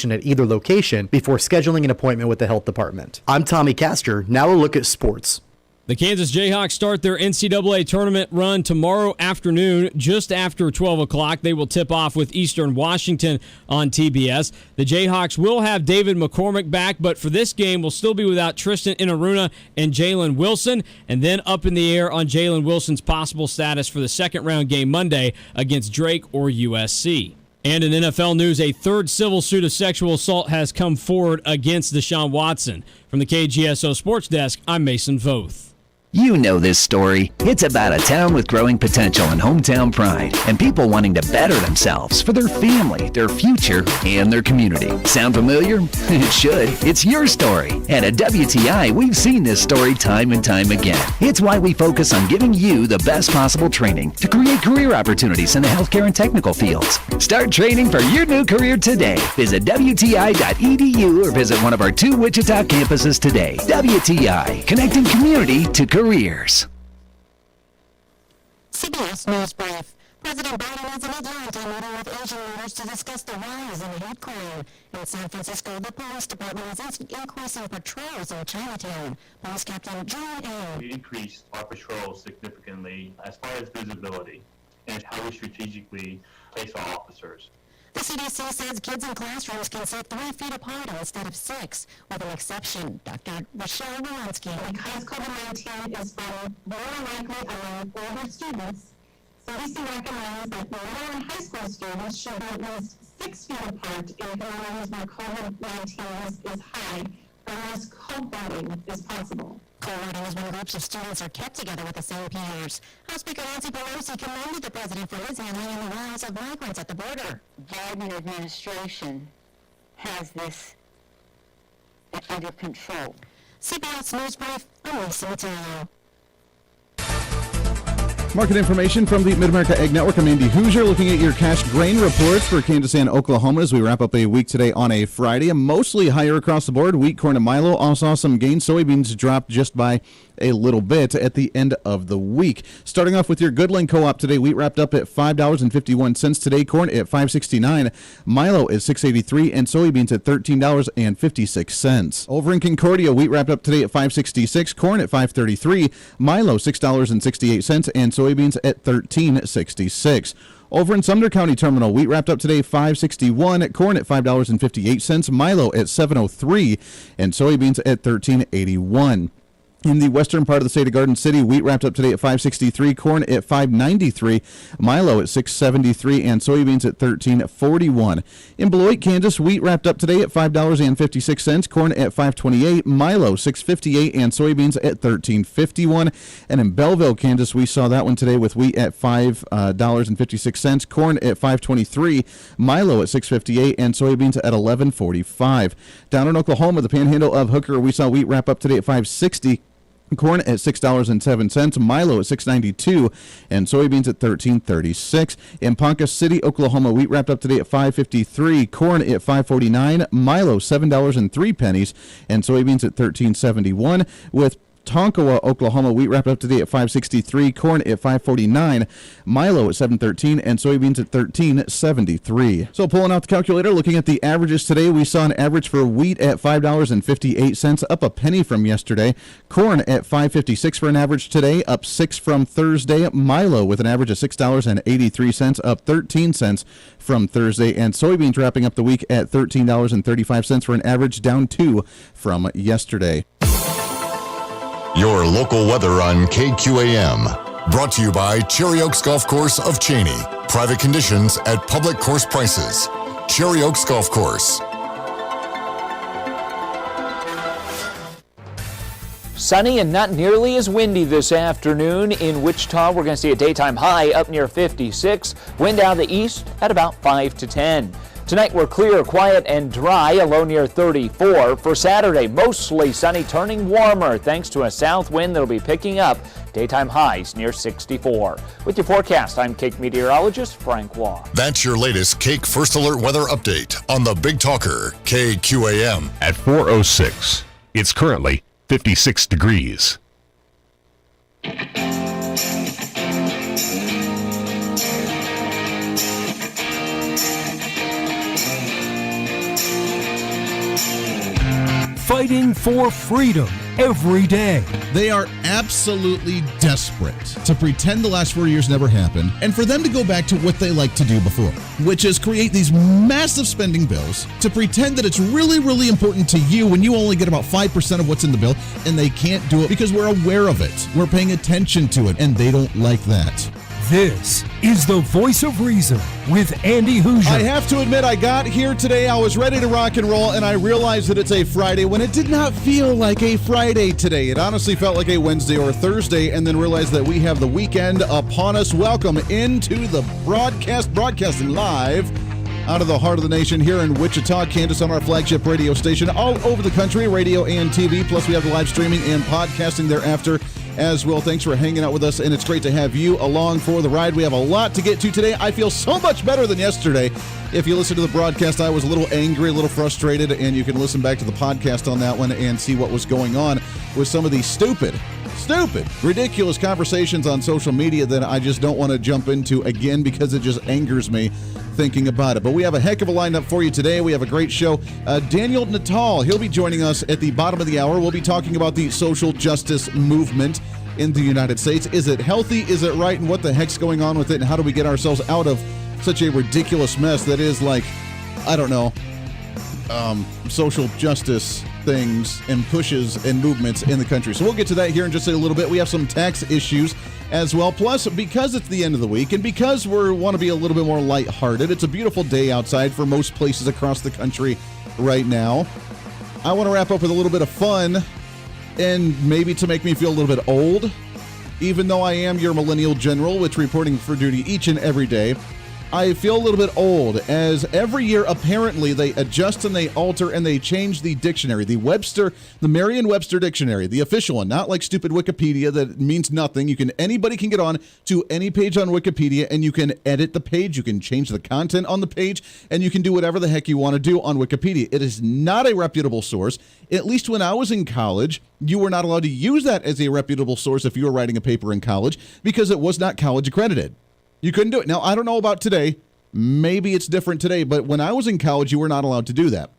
at either location before scheduling an appointment with the health department. I'm Tommy Castor. Now a look at sports. The Kansas Jayhawks start their NCAA tournament run tomorrow afternoon, just after 12 o'clock. They will tip off with Eastern Washington on TBS. The Jayhawks will have David McCormick back, but for this game, will still be without Tristan Inaruna and Jalen Wilson, and then up in the air on Jalen Wilson's possible status for the second-round game Monday against Drake or USC. And in NFL news, a third civil suit of sexual assault has come forward against Deshaun Watson. From the KGSO Sports Desk, I'm Mason Voth. You know this story. It's about a town with growing potential and hometown pride, and people wanting to better themselves for their family, their future, and their community. Sound familiar? It should. It's your story. And at WTI, we've seen this story time and time again. It's why we focus on giving you the best possible training to create career opportunities in the healthcare and technical fields. Start training for your new career today. Visit WTI.edu or visit one of our 2 Wichita campuses today. WTI, connecting community to careers. CBS News Brief. President Biden is in Atlanta meeting with Asian leaders to discuss the rise in hate crime. In San Francisco, the police department is increasing patrols in Chinatown. Police Captain John A. We increased our patrols significantly as far as visibility and how we strategically place our officers. The CDC says kids in classrooms can sit 3 feet apart instead of 6, with an exception. Dr. Rochelle Walensky. Because COVID-19 is more likely among older students, CDC recommends that middle and high school students should be at least 6 feet apart in areas where COVID-19 is high, unless co-voting is possible. Co-voting is when groups of students are kept together with the same peers. House Speaker Nancy Pelosi commended the president for his handling in the rise of migrants at the border. The Biden administration has this under control. CBS News Brief, I'm Lisa Matillo. Market information from the Mid-America Ag Network. I'm Andy Hooser looking at your cash grain reports for Kansas and Oklahoma as we wrap up a week today on a Friday. Mostly higher across the board. Wheat, corn, and milo all saw some gains. Soybeans dropped just by a little bit at the end of the week. Starting off with your Goodland Co-op today, wheat wrapped up at $5.51 today, corn at $5.69, milo is $6.83, and soybeans at $13.56. Over in Concordia, wheat wrapped up today at $5.66, corn at $5.33, milo $6.68, and soybeans at $13.66. Over in Sumner County Terminal, wheat wrapped up today $5.61, corn at $5.58, milo at $7.03, and soybeans at $13.81. In the western part of the state of Garden City, wheat wrapped up today at $5.63, corn at $5.93, milo at $6.73, and soybeans at $13.41. In Beloit, Kansas, wheat wrapped up today at $5.56, corn at $5.28, milo $6.58, and soybeans at $13.51. And in Belleville, Kansas, we saw that one today with wheat at $5.56, corn at $5.23, milo at $6.58, and soybeans at $11.45. Down in Oklahoma, the Panhandle of Hooker, we saw wheat wrap up today at $5.60. Corn at $6.07, milo at $6.92, and soybeans at $13.36. In Ponca City, Oklahoma, wheat wrapped up today at $5.53, corn at $5.49, milo $7.03, and soybeans at $13.71. With Tonkawa, Oklahoma, wheat wrapped up today at $5.63, corn at $5.49, milo at $7.13, and soybeans at $13.73. So pulling out the calculator, looking at the averages today, we saw an average for wheat at $5.58, up a penny from yesterday. Corn at $5.56 for an average today, up 6 from Thursday. Milo with an average of $6.83, up 13 cents from Thursday. And soybeans wrapping up the week at $13.35 for an average, down 2 from yesterday. Your local weather on KQAM. Brought to you by Cherry Oaks Golf Course of Cheney. Private conditions at public course prices. Cherry Oaks Golf Course. Sunny and not nearly as windy this afternoon. In Wichita, we're going to see a daytime high up near 56. Wind out of the east at about 5 to 10. Tonight we're clear, quiet, and dry, a low near 34. For Saturday, mostly sunny, turning warmer thanks to a south wind that'll be picking up. Daytime highs near 64. With your forecast, I'm Cake meteorologist Frank Waugh. That's your latest Cake First Alert weather update on the Big Talker, KQAM. At 4:06, it's currently 56 degrees. fighting for freedom every day. They are absolutely desperate to pretend the last 4 years never happened and for them to go back to what they liked to do before, which is create these massive spending bills to pretend that it's really, really important to you when you only get about 5% of what's in the bill, and they can't do it because we're aware of it. We're paying attention to it, and they don't like that. This is the Voice of Reason with Andy Hooser. I have to admit, I got here today, I was ready to rock and roll, and I realized that it's a Friday when it did not feel like a Friday today. It honestly felt like a Wednesday or a Thursday, and then realized that we have the weekend upon us. Welcome into the broadcasting live out of the heart of the nation here in Wichita, Kansas, on our flagship radio station all over the country, radio and TV. Plus, we have the live streaming and podcasting thereafter as well. Thanks for hanging out with us, and it's great to have you along for the ride. We have a lot to get to today. I feel so much better than yesterday. If you listen to the broadcast, I was a little angry, a little frustrated, and you can listen back to the podcast on that one and see what was going on with some of these stupid, ridiculous conversations on social media that I just don't want to jump into again because it just angers me thinking about it. But we have a heck of a lineup for you today. We have a great show. Daniel NATAL, he'll be joining us at the bottom of the hour. We'll be talking about the social justice movement in the United States. Is it healthy? Is it right? And what the heck's going on with it? And how do we get ourselves out of such a ridiculous mess that is like, I don't know, social justice things and pushes and movements in the country. So we'll get to that here in just a little bit. We have some tax issues as well. Plus, because it's the end of the week and because we want to be a little bit more lighthearted, it's a beautiful day outside for most places across the country right now. I want to wrap up with a little bit of fun and maybe to make me feel a little bit old, even though I am your millennial general, which reporting for duty each and every day. I feel a little bit old, as every year, apparently, they adjust and they alter and they change the dictionary. The Merriam-Webster dictionary, the official one, not like stupid Wikipedia that means nothing. Anybody can get on to any page on Wikipedia and you can edit the page, you can change the content on the page, and you can do whatever the heck you want to do on Wikipedia. It is not a reputable source. At least when I was in college, you were not allowed to use that as a reputable source if you were writing a paper in college because it was not college accredited. You couldn't do it. Now, I don't know about today. Maybe it's different today, but when I was in college, you were not allowed to do that.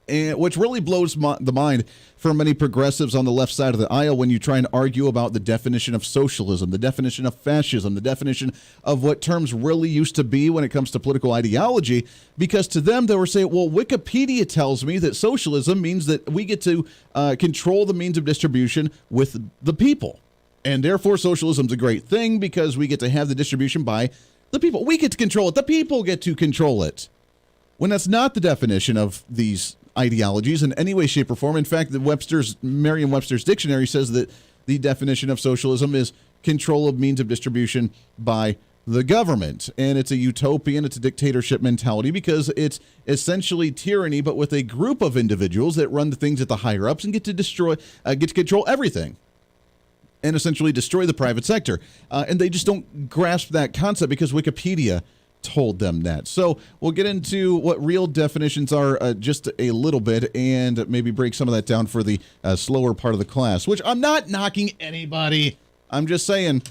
And which really blows the mind for many progressives on the left side of the aisle when you try and argue about the definition of socialism, the definition of fascism, the definition of what terms really used to be when it comes to political ideology, because to them, they were saying, well, Wikipedia tells me that socialism means that we get to control the means of distribution with the people. And therefore, socialism's a great thing because we get to have the distribution by the people. We get to control it. The people get to control it. When that's not the definition of these ideologies in any way, shape, or form. In fact, Merriam-Webster's dictionary says that the definition of socialism is control of means of distribution by the government. And it's a utopian, it's a dictatorship mentality because it's essentially tyranny, but with a group of individuals that run the things at the higher ups and get to control everything. And essentially destroy the private sector. And they just don't grasp that concept because Wikipedia told them that. So we'll get into what real definitions are just a little bit and maybe break some of that down for the slower part of the class, which I'm not knocking anybody. I'm just saying,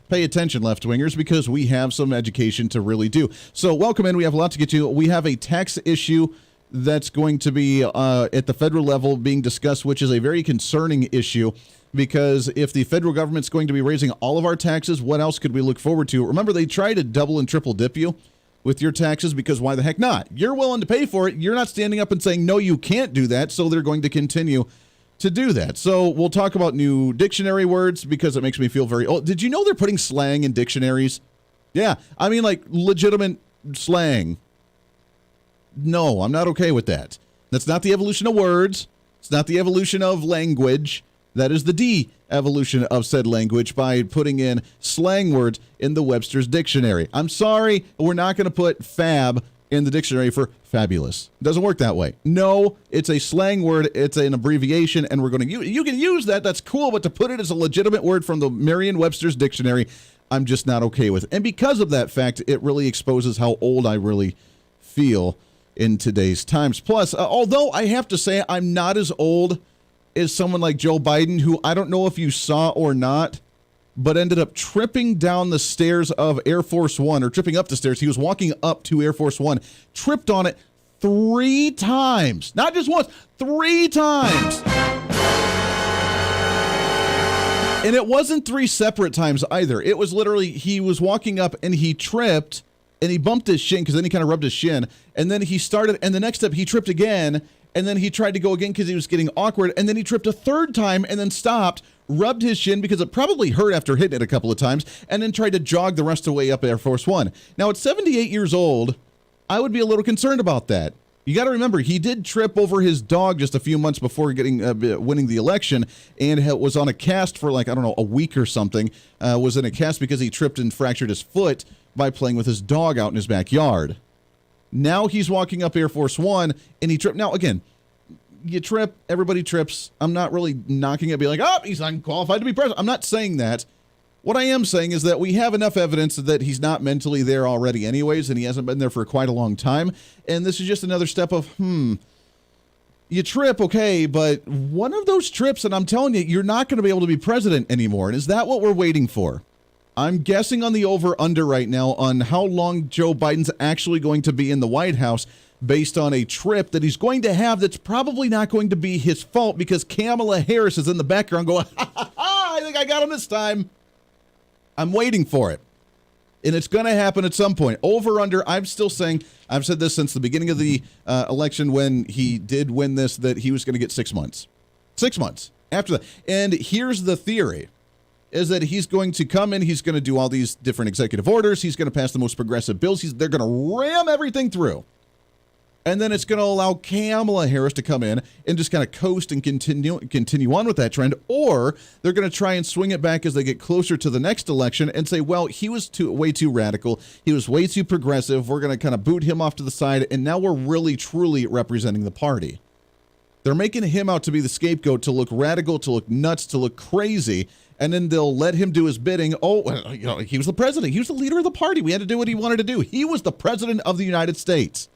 pay attention, left-wingers, because we have some education to really do. So welcome in. We have a lot to get to. We have a tax issue that's going to be at the federal level being discussed, which is a very concerning issue. Because if the federal government's going to be raising all of our taxes, what else could we look forward to? Remember, they try to double and triple dip you with your taxes because why the heck not? You're willing to pay for it. You're not standing up and saying, no, you can't do that. So they're going to continue to do that. So we'll talk about new dictionary words because it makes me feel very old. Did you know they're putting slang in dictionaries? Yeah, I mean like legitimate slang. No, I'm not okay with that. That's not the evolution of words. It's not the evolution of language. That is the de-evolution of said language by putting in slang words in the Webster's dictionary. I'm sorry, we're not going to put fab in the dictionary for fabulous. It doesn't work that way. No, it's a slang word. It's an abbreviation, and we're going to use. You can use that. That's cool, but to put it as a legitimate word from the Merriam-Webster's dictionary, I'm just not okay with. And because of that fact, it really exposes how old I really feel in today's times. Plus, although I have to say I'm not as old is someone like Joe Biden, who I don't know if you saw or not, but ended up tripping down the stairs of Air Force One, or tripping up the stairs. He was walking up to Air Force One, tripped on it, 3 times. Not just once, 3 times. And it wasn't 3 separate times either. It was literally, he was walking up and he tripped and he bumped his shin because then he kind of rubbed his shin. And then he started, and the next step he tripped again. And then he tried to go again because he was getting awkward. And then he tripped a 3rd time and then stopped, rubbed his shin because it probably hurt after hitting it a couple of times, and then tried to jog the rest of the way up Air Force One. Now, at 78 years old, I would be a little concerned about that. You got to remember, he did trip over his dog just a few months before winning the election, and was on a cast for a week or something. Was in a cast because he tripped and fractured his foot by playing with his dog out in his backyard. Now he's walking up Air Force One, and he tripped. Now, again, you trip, everybody trips. I'm not really knocking it, be like, oh, he's unqualified to be president. I'm not saying that. What I am saying is that we have enough evidence that he's not mentally there already anyways, and he hasn't been there for quite a long time. And this is just another step of, you trip, okay, but one of those trips, and I'm telling you, you're not going to be able to be president anymore. And is that what we're waiting for? I'm guessing on the over-under right now on how long Joe Biden's actually going to be in the White House based on a trip that he's going to have that's probably not going to be his fault because Kamala Harris is in the background going, I think I got him this time. I'm waiting for it. And it's going to happen at some point. Over-under, I'm still saying, I've said this since the beginning of the election when he did win this, that he was going to get 6 months. 6 months after that. And here's the theory. Is that he's going to come in, he's going to do all these different executive orders, he's going to pass the most progressive bills, they're going to ram everything through. And then it's going to allow Kamala Harris to come in and just kind of coast and continue on with that trend, or they're going to try and swing it back as they get closer to the next election and say, well, he was way too radical, he was way too progressive, we're going to kind of boot him off to the side, and now we're really, truly representing the party. They're making him out to be the scapegoat, to look radical, to look nuts, to look crazy, and then they'll let him do his bidding. Oh, well, he was the president. He was the leader of the party. We had to do what he wanted to do. He was the president of the United States.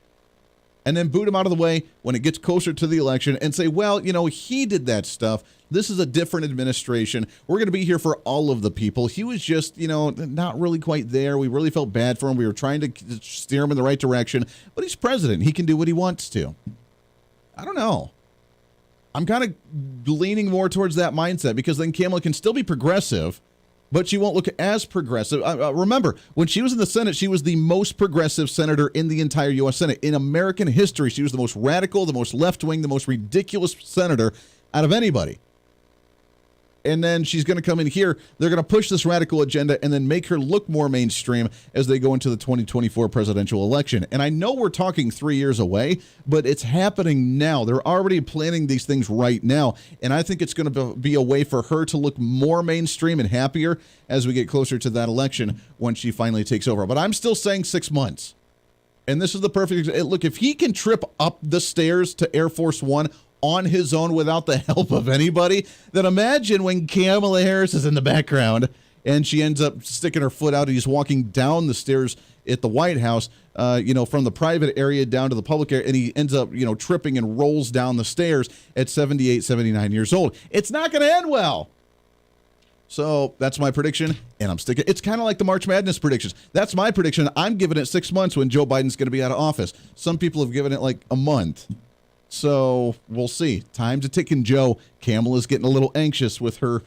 And then boot him out of the way when it gets closer to the election and say, well, he did that stuff. This is a different administration. We're going to be here for all of the people. He was just, not really quite there. We really felt bad for him. We were trying to steer him in the right direction. But he's president. He can do what he wants to. I don't know. I'm kind of leaning more towards that mindset because then Kamala can still be progressive, but she won't look as progressive. Remember, when she was in the Senate, she was the most progressive senator in the entire U.S. Senate. In American history, she was the most radical, the most left-wing, the most ridiculous senator out of anybody. And then she's going to come in here. They're going to push this radical agenda and then make her look more mainstream as they go into the 2024 presidential election. And I know we're talking 3 years away, but it's happening now. They're already planning these things right now. And I think it's going to be a way for her to look more mainstream and happier as we get closer to that election when she finally takes over. But I'm still saying 6 months. And this is the perfect look. If he can trip up the stairs to Air Force One on his own without the help of anybody, then imagine when Kamala Harris is in the background and she ends up sticking her foot out and he's walking down the stairs at the White House, from the private area down to the public area, and he ends up, tripping and rolls down the stairs at 78, 79 years old. It's not going to end well. So that's my prediction, and I'm sticking. It's kind of like the March Madness predictions. That's my prediction. I'm giving it 6 months when Joe Biden's going to be out of office. Some people have given it like a month. So we'll see. Time's a ticking, Joe. Kamala's getting a little anxious with her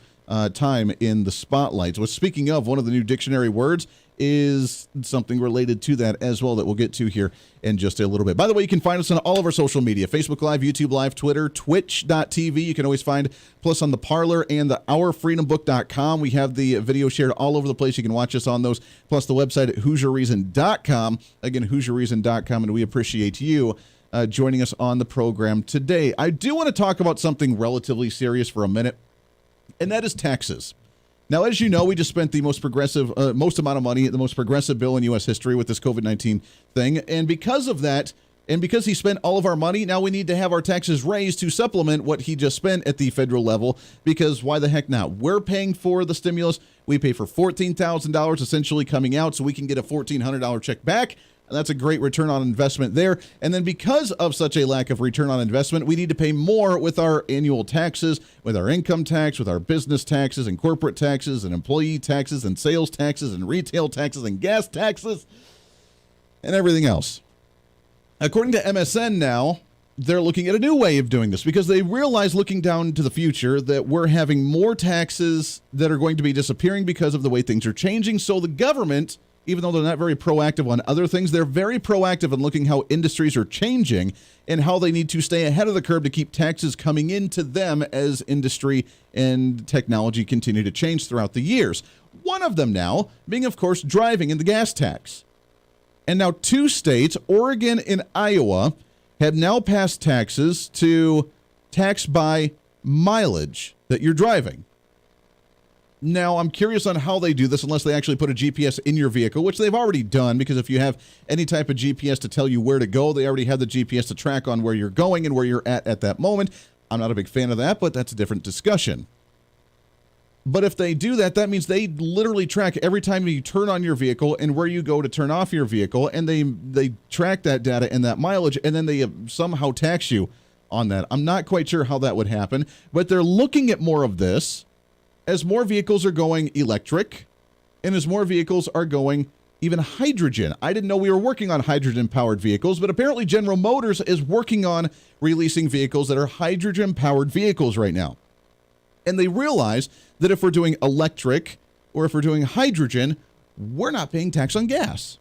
time in the spotlight. Well, speaking of, one of the new dictionary words is something related to that as well that we'll get to here in just a little bit. By the way, you can find us on all of our social media, Facebook Live, YouTube Live, Twitter, Twitch.tv. You can always find plus on the Parler and the OurFreedomBook.com. We have the video shared all over the place. You can watch us on those, plus the website at HooserReason.com. Again, HooserReason.com, and we appreciate you joining us on the program today. I do want to talk about something relatively serious for a minute, and that is taxes. Now, as you know, we just spent the most amount of money, the most progressive bill in U.S. history with this COVID-19 thing, and because of that, and because he spent all of our money, now we need to have our taxes raised to supplement what he just spent at the federal level, because why the heck not? We're paying for the stimulus. We pay for $14,000 essentially coming out, so we can get a $1,400 check back. That's a great return on investment there. And then because of such a lack of return on investment, we need to pay more with our annual taxes, with our income tax, with our business taxes and corporate taxes and employee taxes and sales taxes and retail taxes and gas taxes and everything else. According to MSN now, they're looking at a new way of doing this because they realize, looking down to the future, that we're having more taxes that are going to be disappearing because of the way things are changing. So the government, even though they're not very proactive on other things, they're very proactive in looking how industries are changing and how they need to stay ahead of the curve to keep taxes coming into them as industry and technology continue to change throughout the years. One of them now being, of course, driving and the gas tax. And now 2 states, Oregon and Iowa, have now passed taxes to tax by mileage that you're driving. Now, I'm curious on how they do this unless they actually put a GPS in your vehicle, which they've already done, because if you have any type of GPS to tell you where to go, they already have the GPS to track on where you're going and where you're at that moment. I'm not a big fan of that, but that's a different discussion. But if they do that, that means they literally track every time you turn on your vehicle and where you go to turn off your vehicle, and they track that data and that mileage, and then they somehow tax you on that. I'm not quite sure how that would happen, but they're looking at more of this as more vehicles are going electric and as more vehicles are going even hydrogen. I didn't know we were working on hydrogen-powered vehicles, but apparently General Motors is working on releasing vehicles that are hydrogen-powered vehicles right now. And they realize that if we're doing electric or if we're doing hydrogen, we're not paying tax on gas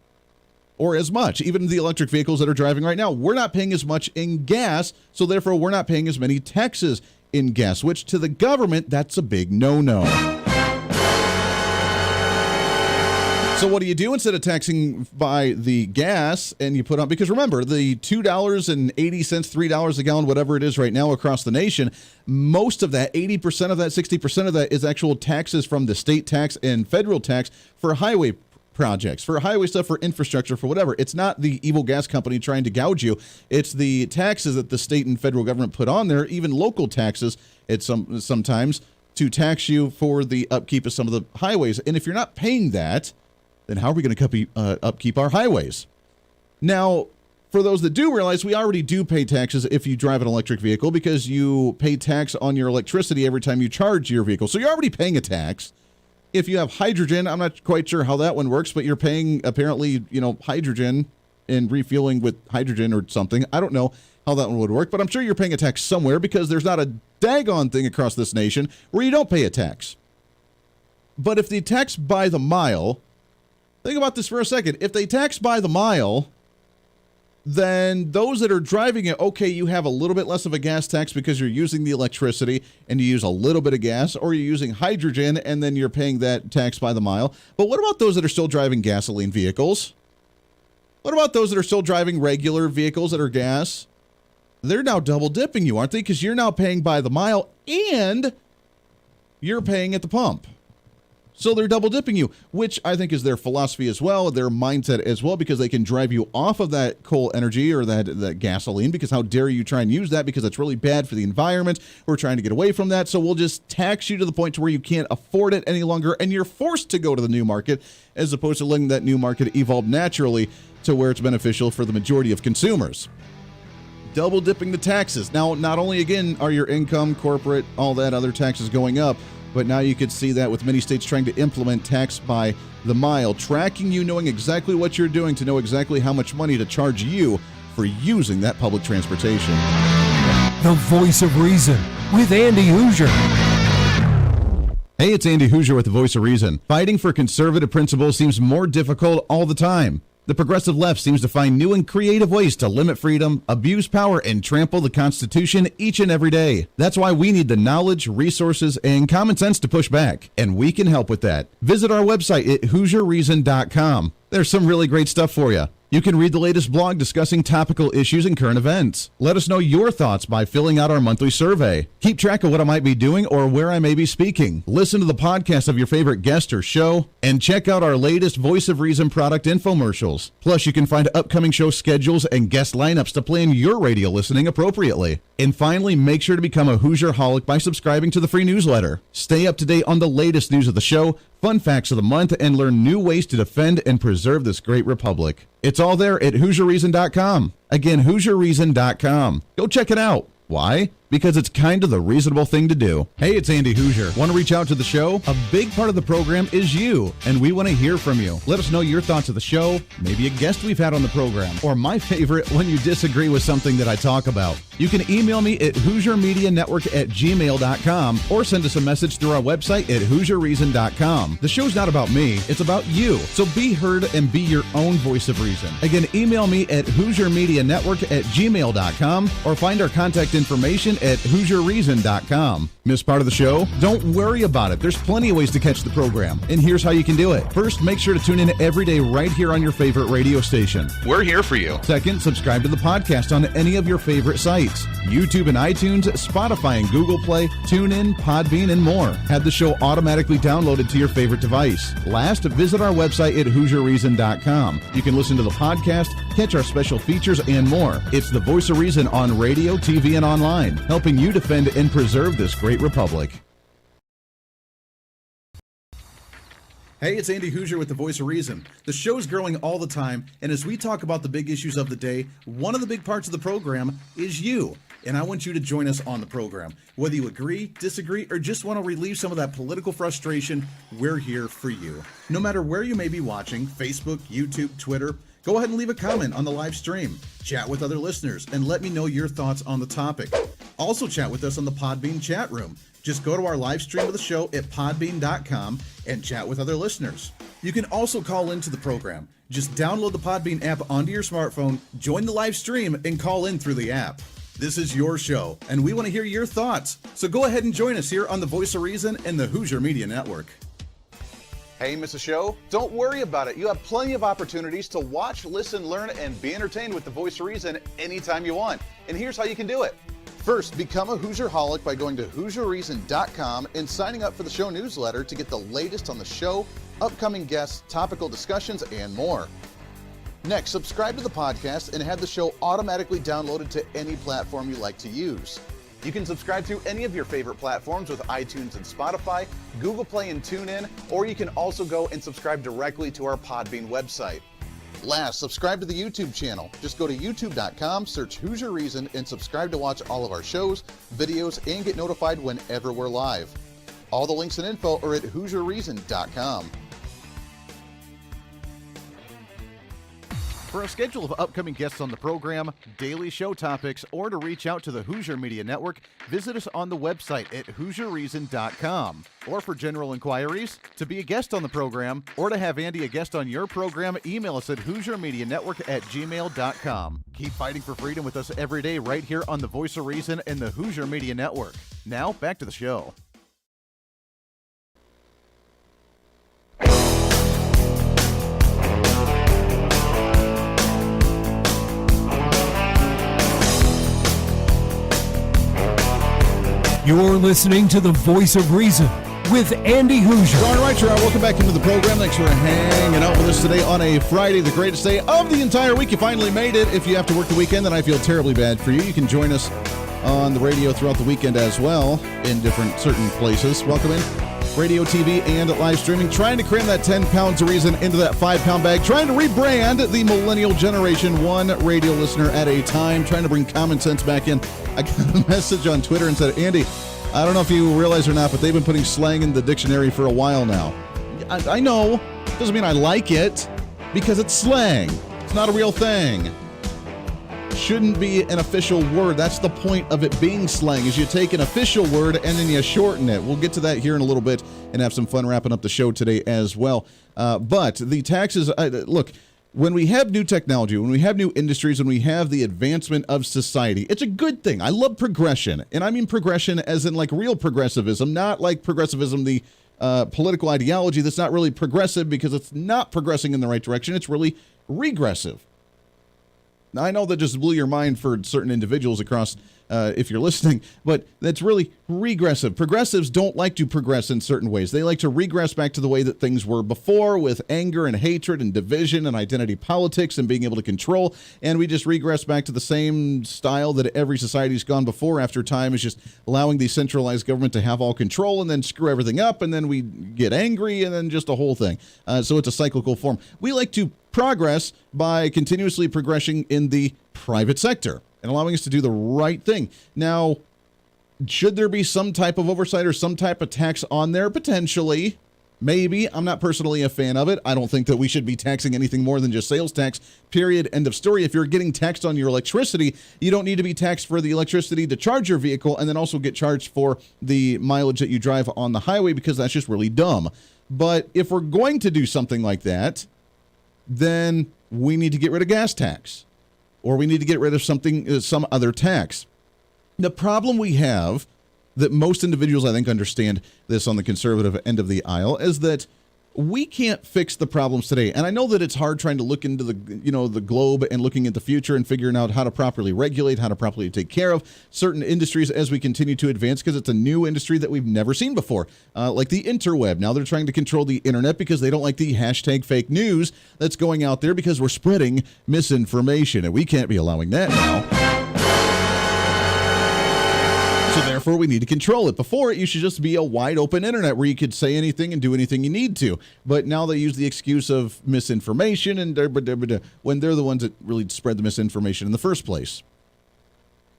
or as much. Even the electric vehicles that are driving right now, we're not paying as much in gas, so therefore we're not paying as many taxes in gas, which to the government, that's a big no-no. So what do you do instead of taxing by the gas and you put on, because remember, the $2.80, $3 a gallon, whatever it is right now across the nation, most of that, 80% of that, 60% of that is actual taxes from the state tax and federal tax for highway projects, for highway stuff, for infrastructure, for whatever. It's not the evil gas company trying to gouge you. It's the taxes that the state and federal government put on there, even local taxes, it's sometimes to tax you for the upkeep of some of the highways. And if you're not paying that, then how are we going to upkeep our highways? Now, for those that do realize, we already do pay taxes if you drive an electric vehicle because you pay tax on your electricity every time you charge your vehicle. So you're already paying a tax. If you have hydrogen, I'm not quite sure how that one works, but you're paying apparently, hydrogen and refueling with hydrogen or something. I don't know how that one would work, but I'm sure you're paying a tax somewhere because there's not a daggone thing across this nation where you don't pay a tax. But if they tax by the mile, think about this for a second. If they tax by the mile, then those that are driving it, okay, you have a little bit less of a gas tax because you're using the electricity and you use a little bit of gas, or you're using hydrogen and then you're paying that tax by the mile. But what about those that are still driving gasoline vehicles? What about those that are still driving regular vehicles that are gas? They're now double dipping you, aren't they? Because you're now paying by the mile and you're paying at the pump. So they're double dipping you, which I think is their philosophy as well, their mindset as well, because they can drive you off of that coal energy or that gasoline, because how dare you try and use that, because it's really bad for the environment. We're trying to get away from that, so we'll just tax you to the point to where you can't afford it any longer, and you're forced to go to the new market, as opposed to letting that new market evolve naturally to where it's beneficial for the majority of consumers. Double dipping the taxes. Now, not only, again, are your income, corporate, all that other taxes going up, but now you could see that with many states trying to implement tax by the mile, tracking you, knowing exactly what you're doing to know exactly how much money to charge you for using that public transportation. The Voice of Reason with Andy Hooser. Hey, it's Andy Hooser with the Voice of Reason. Fighting for conservative principles seems more difficult all the time. The progressive left seems to find new and creative ways to limit freedom, abuse power, and trample the Constitution each and every day. That's why we need the knowledge, resources, and common sense to push back, and we can help with that. Visit our website at HooserReason.com. There's some really great stuff for you. You can read the latest blog discussing topical issues and current events. Let us know your thoughts by filling out our monthly survey. Keep track of what I might be doing or where I may be speaking. Listen to the podcast of your favorite guest or show, and check out our latest Voice of Reason product infomercials. Plus, you can find upcoming show schedules and guest lineups to plan your radio listening appropriately. And finally, make sure to become a Hoosier-holic by subscribing to the free newsletter. Stay up to date on the latest news of the show, fun facts of the month, and learn new ways to defend and preserve this great republic. It's all there at HooserReason.com. Again, HooserReason.com. Go check it out. Why? because it's kind of the reasonable thing to do. Hey, it's Andy Hooser. Want to reach out to the show? A big part of the program is you, and we want to hear from you. Let us know your thoughts of the show, maybe a guest we've had on the program, or my favorite, when you disagree with something that I talk about. You can email me at HooserMediaNetwork@gmail.com or send us a message through our website at HooserReason.com. The show's not about me, it's about you. So be heard and be your own voice of reason. Again, email me at HooserMediaNetwork@gmail.com or find our contact information at HooserReason.com. Miss part of the show? Don't worry about it. There's plenty of ways to catch the program, and here's how you can do it. First, make sure to tune in every day right here on your favorite radio station. We're here for you. Second, subscribe to the podcast on any of your favorite sites: YouTube and iTunes, Spotify and Google Play, TuneIn, Podbean, and more. Have the show automatically downloaded to your favorite device. Last, visit our website at HooserReason.com. You can listen to the podcast, catch our special features, and more. It's the voice of reason on radio, TV, and online, helping you defend and preserve this great republic. Hey, it's Andy Hooser with the Voice of Reason. The show's growing all the time, and as we talk about the big issues of the day, one of the big parts of the program is you. And I want you to join us on the program. Whether you agree, disagree, or just want to relieve some of that political frustration, we're here for you. No matter where you may be watching, Facebook, YouTube, Twitter, go ahead and leave a comment on the live stream. Chat with other listeners and let me know your thoughts on the topic. Also chat with us on the Podbean chat room. Just go to our live stream of the show at podbean.com and chat with other listeners. You can also call into the program. Just download the Podbean app onto your smartphone, join the live stream, and call in through the app. This is your show, and we want to hear your thoughts. So go ahead and join us here on the Voice of Reason and the Hooser Media Network. Hey, miss a show? Don't worry about it. You have plenty of opportunities to watch, listen, learn, and be entertained with the Voice of Reason anytime you want. And here's how you can do it. First, become a Hooserholic by going to HooserReason.com and signing up for the show newsletter to get the latest on the show, upcoming guests, topical discussions, and more. Next, subscribe to the podcast and have the show automatically downloaded to any platform you like to use. You can subscribe through any of your favorite platforms with iTunes and Spotify, Google Play and TuneIn, or you can also go and subscribe directly to our Podbean website. Last, subscribe to the YouTube channel. Just go to youtube.com, search Hooser Reason, and subscribe to watch all of our shows, videos, and get notified whenever we're live. All the links and info are at HooserReason.com. For a schedule of upcoming guests on the program, daily show topics, or to reach out to the Hooser Media Network, visit us on the website at HooserReason.com. Or for general inquiries, to be a guest on the program, or to have Andy a guest on your program, email us at HooserMediaNetwork@gmail.com. Keep fighting for freedom with us every day right here on the Voice of Reason and the Hooser Media Network. Now, back to the show. You're listening to the Voice of Reason with Andy Hooser. All right, welcome back into the program. Thanks for hanging out with us today on a Friday, the greatest day of the entire week. You finally made it. If you have to work the weekend, then I feel terribly bad for you. You can join us on the radio throughout the weekend as well in different certain places. Welcome in. Radio, TV, and live streaming. Trying to cram that 10 pounds of reason into that 5-pound bag. Trying to rebrand the millennial generation, one radio listener at a time. Trying to bring common sense back in. I got a message on Twitter and said, Andy, I don't know if you realize or not, but they've been putting slang in the dictionary for a while now. I know. Doesn't mean I like it, because it's slang. It's not a real thing. Shouldn't be an official word. That's the point of it being slang, is you take an official word and then you shorten it. We'll get to that here in a little bit and have some fun wrapping up the show today as well. But the taxes, look, when we have new technology, when we have new industries, when we have the advancement of society, it's a good thing. I love progression. And I mean progression as in like real progressivism, not like progressivism, the political ideology that's not really progressive because it's not progressing in the right direction. It's really regressive. Now, I know that just blew your mind for certain individuals across, if you're listening, but that's really regressive. Progressives don't like to progress in certain ways. They like to regress back to the way that things were before, with anger and hatred and division and identity politics and being able to control. And we just regress back to the same style that every society's gone before after time, is just allowing the centralized government to have all control and then screw everything up, and then we get angry, and then just a whole thing. So it's a cyclical form. We like to progress by continuously progressing in the private sector and allowing us to do the right thing. Now, Should there be some type of oversight or some type of tax on there? Potentially. Maybe. I'm not personally a fan of it. I don't think that we should be taxing anything more than just sales tax, period, end of story. If you're getting taxed on your electricity, you don't need to be taxed for the electricity to charge your vehicle and then also get charged for the mileage that you drive on the highway, because that's just really dumb. But if we're going to do something like that, then we need to get rid of gas tax, or we need to get rid of some other tax. The problem we have, that most individuals, I think, understand this on the conservative end of the aisle, is that we can't fix the problems today. And I know that it's hard trying to look into the globe and looking at the future and figuring out how to properly regulate, how to properly take care of certain industries as we continue to advance, because it's a new industry that we've never seen before, like the interweb. Now they're trying to control the internet because they don't like the hashtag fake news that's going out there, because we're spreading misinformation, and we can't be allowing that now. So therefore, we need to control it. Before, it used to just be a wide open internet where you could say anything and do anything you need to. But now they use the excuse of misinformation and when they're the ones that really spread the misinformation in the first place.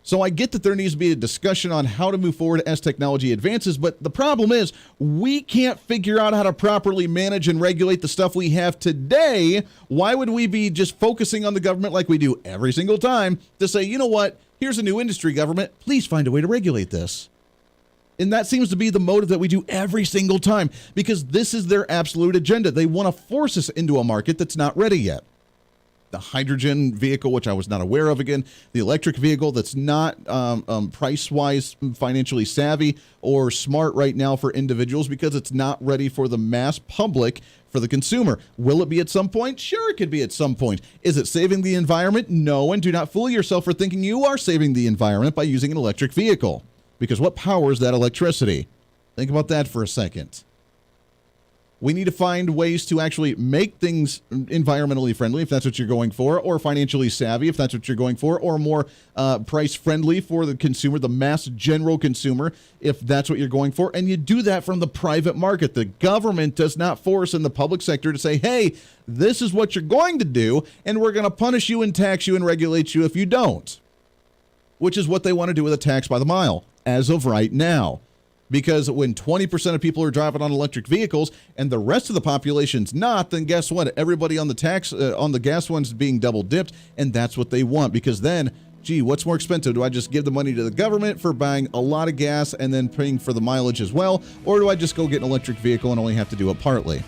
So I get that there needs to be a discussion on how to move forward as technology advances, but the problem is we can't figure out how to properly manage and regulate the stuff we have today. Why would we be just focusing on the government like we do every single time to say, you know what, here's a new industry, government, please find a way to regulate this? And that seems to be the motive that we do every single time, because this is their absolute agenda. They want to force us into a market that's not ready yet. The hydrogen vehicle, which I was not aware of again, the electric vehicle that's not price-wise financially savvy or smart right now for individuals, because it's not ready for the mass public, for the consumer. Will it be at some point? Sure, it could be at some point. Is it saving the environment? No, and do not fool yourself for thinking you are saving the environment by using an electric vehicle, because what powers that electricity? Think about that for a second. We need to find ways to actually make things environmentally friendly, if that's what you're going for, or financially savvy, if that's what you're going for, or more price friendly for the consumer, the mass general consumer, if that's what you're going for. And you do that from the private market. The government does not force in the public sector to say, hey, this is what you're going to do, and we're going to punish you and tax you and regulate you if you don't, which is what they want to do with a tax by the mile as of right now. Because when 20% of people are driving on electric vehicles and the rest of the population's not, then guess what? Everybody on the tax on the gas ones is being double dipped, and that's what they want. Because then, gee, what's more expensive? Do I just give the money to the government for buying a lot of gas and then paying for the mileage as well? Or do I just go get an electric vehicle and only have to do it partly?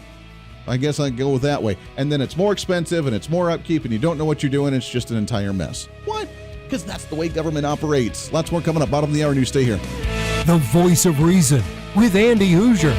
I guess I'd go with that way. And then it's more expensive and it's more upkeep and you don't know what you're doing. It's just an entire mess. What? Because that's the way government operates. Lots more coming up. Bottom of the hour news. Stay here. The Voice of Reason with Andy Hooser.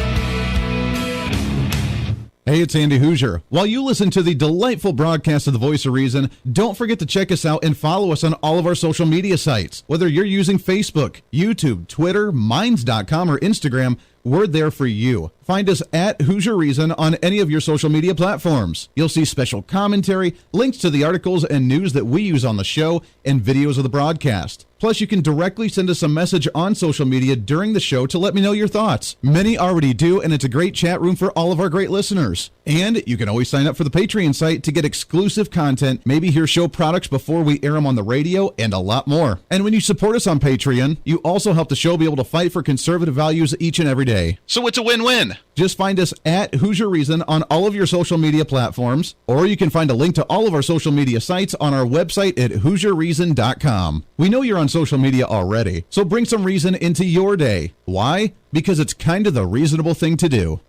Hey, it's Andy Hooser. While you listen to the delightful broadcast of the Voice of Reason, don't forget to check us out and follow us on all of our social media sites. Whether you're using Facebook, YouTube, Twitter, Minds.com, or Instagram, we're there for you. Find us at Hooser Reason on any of your social media platforms. You'll see special commentary, links to the articles and news that we use on the show, and videos of the broadcast. Plus, you can directly send us a message on social media during the show to let me know your thoughts. Many already do, and it's a great chat room for all of our great listeners. And you can always sign up for the Patreon site to get exclusive content, maybe hear show products before we air them on the radio, and a lot more. And when you support us on Patreon, you also help the show be able to fight for conservative values each and every day. So it's a win-win. Just find us at Hooser Reason on all of your social media platforms, or you can find a link to all of our social media sites on our website at HooserReason.com. We know you're on social media already, so bring some reason into your day. Why? Because it's kind of the reasonable thing to do.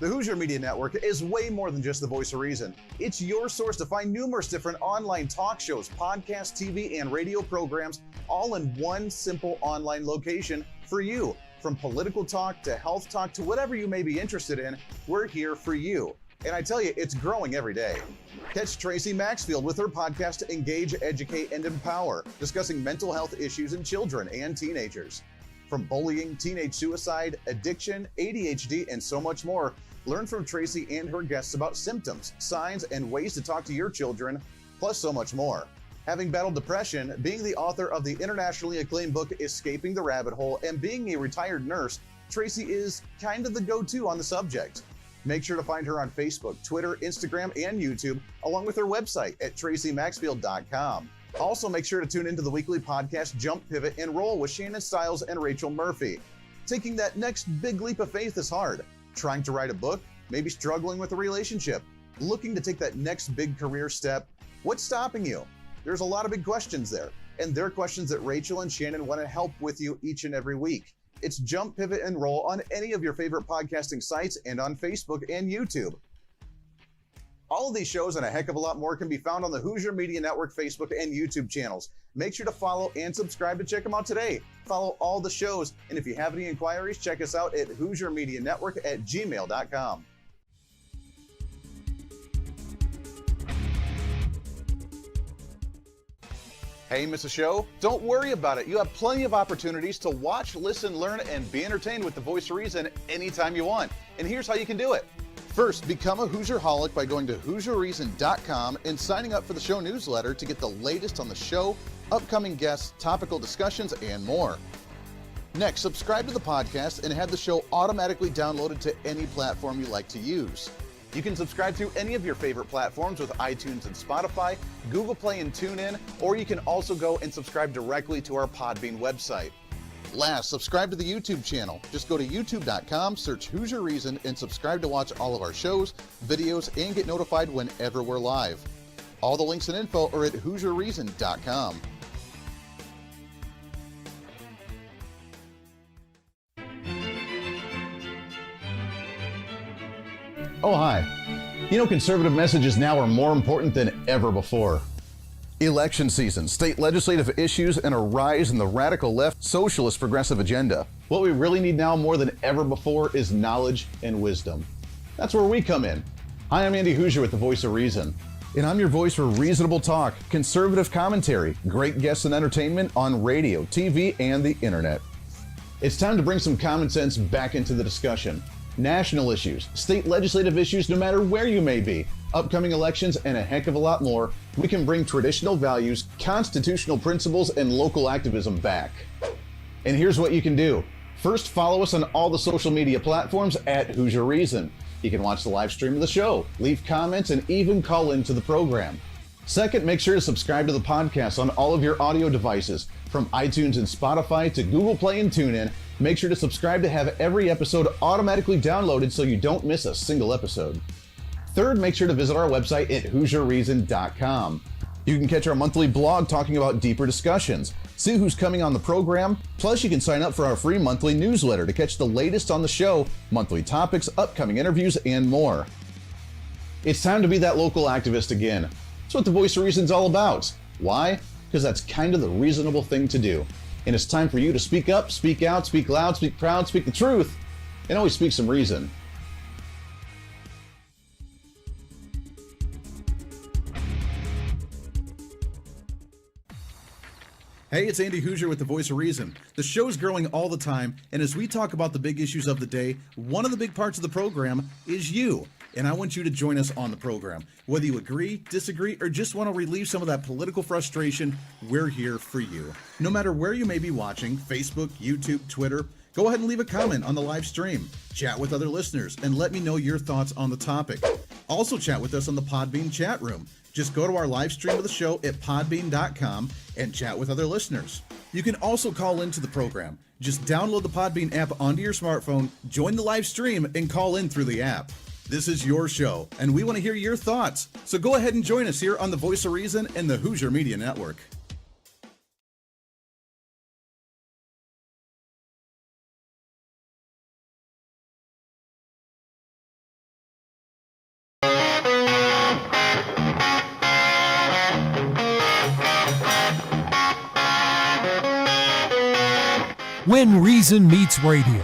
The Hooser Media Network is way more than just the voice of reason. It's your source to find numerous different online talk shows, podcasts, TV, and radio programs, all in one simple online location for you. From political talk to health talk to whatever you may be interested in, we're here for you. And I tell you, it's growing every day. Catch Tracy Maxfield with her podcast Engage, Educate, and Empower, discussing mental health issues in children and teenagers. From bullying, teenage suicide, addiction, ADHD, and so much more, learn from Tracy and her guests about symptoms, signs, and ways to talk to your children, plus so much more. Having battled depression, being the author of the internationally acclaimed book Escaping the Rabbit Hole, and being a retired nurse, Tracy is kind of the go-to on the subject. Make sure to find her on Facebook, Twitter, Instagram, and YouTube, along with her website at tracymaxfield.com. Also, make sure to tune into the weekly podcast Jump, Pivot, and Roll with Shannon Stiles and Rachel Murphy. Taking that next big leap of faith is hard. Trying to write a book, maybe struggling with a relationship, looking to take that next big career step. What's stopping you? There's a lot of big questions there, and they're questions that Rachel and Shannon want to help with you each and every week. It's Jump, Pivot, and Roll on any of your favorite podcasting sites and on Facebook and YouTube. All of these shows and a heck of a lot more can be found on the Hooser Media Network Facebook and YouTube channels. Make sure to follow and subscribe to check them out today. Follow all the shows, and if you have any inquiries, check us out at HooserMediaNetwork@gmail.com. Hey, miss a show? Don't worry about it. You have plenty of opportunities to watch, listen, learn, and be entertained with the Voice of Reason anytime you want. And here's how you can do it. First, become a Hooserholic by going to HooserReason.com and signing up for the show newsletter to get the latest on the show, upcoming guests, topical discussions, and more. Next, subscribe to the podcast and have the show automatically downloaded to any platform you like to use. You can subscribe to any of your favorite platforms with iTunes and Spotify, Google Play and TuneIn, or you can also go and subscribe directly to our Podbean website. Last, subscribe to the YouTube channel. Just go to youtube.com, search Hooser Reason, and subscribe to watch all of our shows, videos, and get notified whenever we're live. All the links and info are at HooserReason.com. Oh, hi. You know, conservative messages now are more important than ever before. Election season, state legislative issues, and a rise in the radical left socialist progressive agenda. What we really need now more than ever before is knowledge and wisdom. That's where we come in. Hi, I'm Andy Hooser with the Voice of Reason. And I'm your voice for reasonable talk, conservative commentary, great guests and entertainment on radio, TV, and the internet. It's time to bring some common sense back into the discussion. National issues, state legislative issues, no matter where you may be, upcoming elections, and a heck of a lot more, we can bring traditional values, constitutional principles, and local activism back. And here's what you can do. First, follow us on all the social media platforms at Hooser Reason. You can watch the live stream of the show, leave comments, and even call into the program. Second, make sure to subscribe to the podcast on all of your audio devices, from iTunes and Spotify to Google Play and TuneIn. Make sure to subscribe to have every episode automatically downloaded so you don't miss a single episode. Third, make sure to visit our website at HooserReason.com. You can catch our monthly blog talking about deeper discussions, see who's coming on the program, plus you can sign up for our free monthly newsletter to catch the latest on the show, monthly topics, upcoming interviews, and more. It's time to be that local activist again. That's what the Voice of Reason's all about. Why? Because that's kind of the reasonable thing to do. And it's time for you to speak up, speak out, speak loud, speak proud, speak the truth, and always speak some reason. Hey, it's Andy Hooser with the Voice of Reason. The show's growing all the time, and as we talk about the big issues of the day, one of the big parts of the program is you. And I want you to join us on the program. Whether you agree, disagree, or just want to relieve some of that political frustration, we're here for you. No matter where you may be watching, Facebook, YouTube, Twitter, go ahead and leave a comment on the live stream. Chat with other listeners and let me know your thoughts on the topic. Also chat with us on the Podbean chat room. Just go to our live stream of the show at podbean.com and chat with other listeners. You can also call into the program. Just download the Podbean app onto your smartphone, join the live stream, and call in through the app. This is your show, and we want to hear your thoughts. So go ahead and join us here on the Voice of Reason and the Hooser Media Network. When Reason Meets Radio.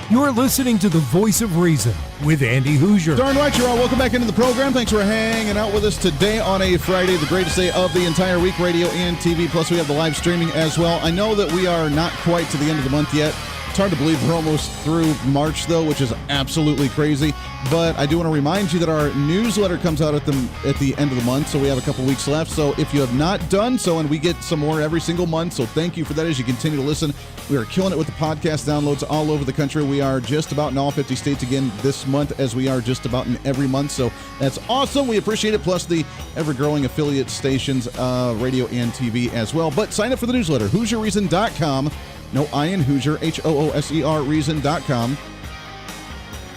You're listening to the Voice of Reason with Andy Hooser. Darn right, you're all. Welcome back into the program. Thanks for hanging out with us today on a Friday, the greatest day of the entire week, radio and TV. Plus, we have the live streaming as well. I know that we are not quite to the end of the month yet. It's hard to believe we're almost through March, though, which is absolutely crazy. But I do want to remind you that our newsletter comes out at the end of the month, so we have a couple weeks left. So if you have not done so, and we get some more every single month, so thank you for that as you continue to listen. We are killing it with the podcast downloads all over the country. We are just about in all 50 states again this month, as we are just about in every month. So that's awesome. We appreciate it, plus the ever-growing affiliate stations, radio and TV as well. But sign up for the newsletter, HooserReason.com. No I in Hooser, HOOSER reason.com.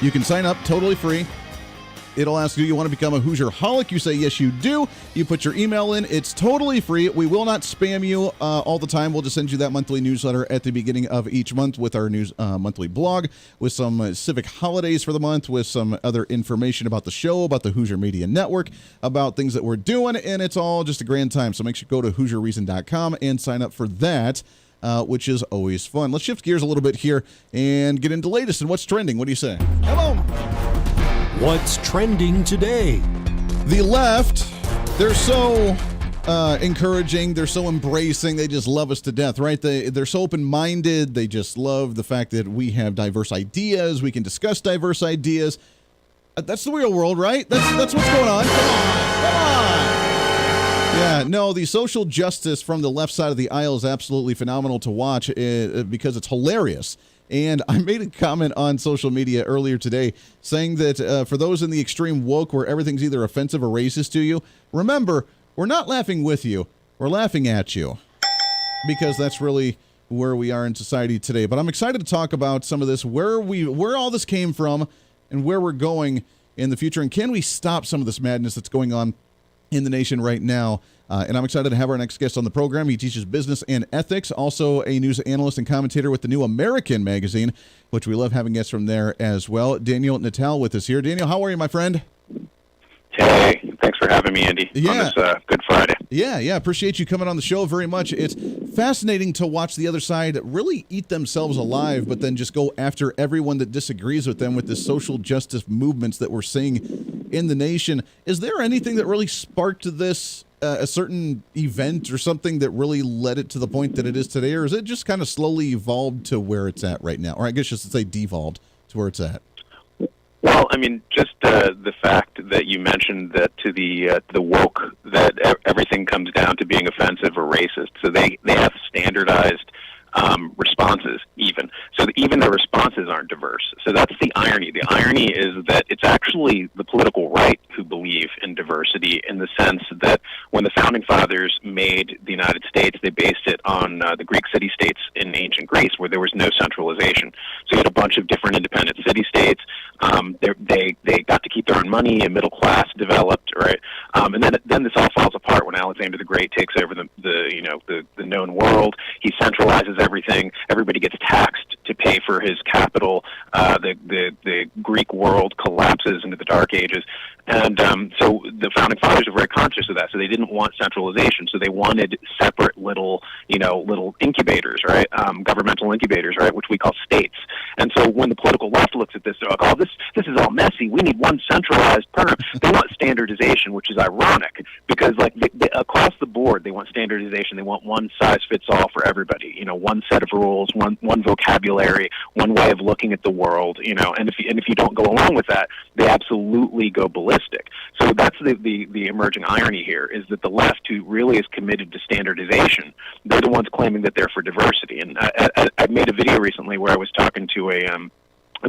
You can sign up totally free. It'll ask, do you want to become a Hoosier-holic? You say, yes, you do. You put your email in. It's totally free. We will not spam you all the time. We'll just send you that monthly newsletter at the beginning of each month with our monthly blog, with some civic holidays for the month, with some other information about the show, about the Hooser Media Network, about things that we're doing, and it's all just a grand time. So make sure you go to HooserReason.com and sign up for that. Which is always fun. Let's shift gears a little bit here and get into the latest and what's trending. What do you say? Come on. What's trending today? The left, they're so encouraging. They're so embracing. They just love us to death, right? They're so open-minded. They just love the fact that we have diverse ideas. We can discuss diverse ideas. That's the real world, right? That's what's going on. Come on. Yeah, no, the social justice from the left side of the aisle is absolutely phenomenal to watch because it's hilarious. And I made a comment on social media earlier today saying that for those in the extreme woke where everything's either offensive or racist to you, remember, we're not laughing with you. We're laughing at you, because that's really where we are in society today. But I'm excited to talk about some of this, where all this came from and where we're going in the future. And can we stop some of this madness that's going on in the nation right now? And I'm excited to have our next guest on the program. He teaches business and ethics, also a news analyst and commentator with the New American magazine, which we love having guests from there as well. Daniel NATAL with us here. Daniel, how are you, my friend? Hey, thanks for having me, Andy, on this Good Friday. Yeah, appreciate you coming on the show very much. It's fascinating to watch the other side really eat themselves alive, but then just go after everyone that disagrees with them with the social justice movements that we're seeing in the nation. Is there anything that really sparked this, a certain event or something that really led it to the point that it is today, or is it just kind of slowly evolved to where it's at right now? Or I guess just to say devolved to where it's at. Well, I mean, just the fact that you mentioned that to the woke, that everything comes down to being offensive or racist. So they have standardized responses even. So even their responses aren't diverse. So that's the irony. The irony is that it's actually the political right who believe in diversity, in the sense that when the Founding Fathers made the United States, they based it on the Greek city-states in ancient Greece, where there was no centralization. So you had a bunch of different independent city-states. They got to keep their own money, a middle class developed, right? And then this all falls apart when Alexander the Great takes over the known world. He centralizes everything. Everybody gets taxed to pay for his capital. The Greek world collapses into the Dark Ages. And so the Founding Fathers were very conscious of that. So they didn't want centralization. So they wanted separate little incubators, right? Governmental incubators, right? Which we call states. And so when the political left looks at this, they're like, oh, this is all messy. We need one centralized program. They want standardization, which is ironic, because they, across the board, they want standardization. They want one size fits all for everybody. One set of rules, one vocabulary, one way of looking at the world. And if you don't go along with that, they absolutely go ballistic. So that's the emerging irony here, is that the left, who really is committed to standardization, they're the ones claiming that they're for diversity. And I made a video recently where I was talking to a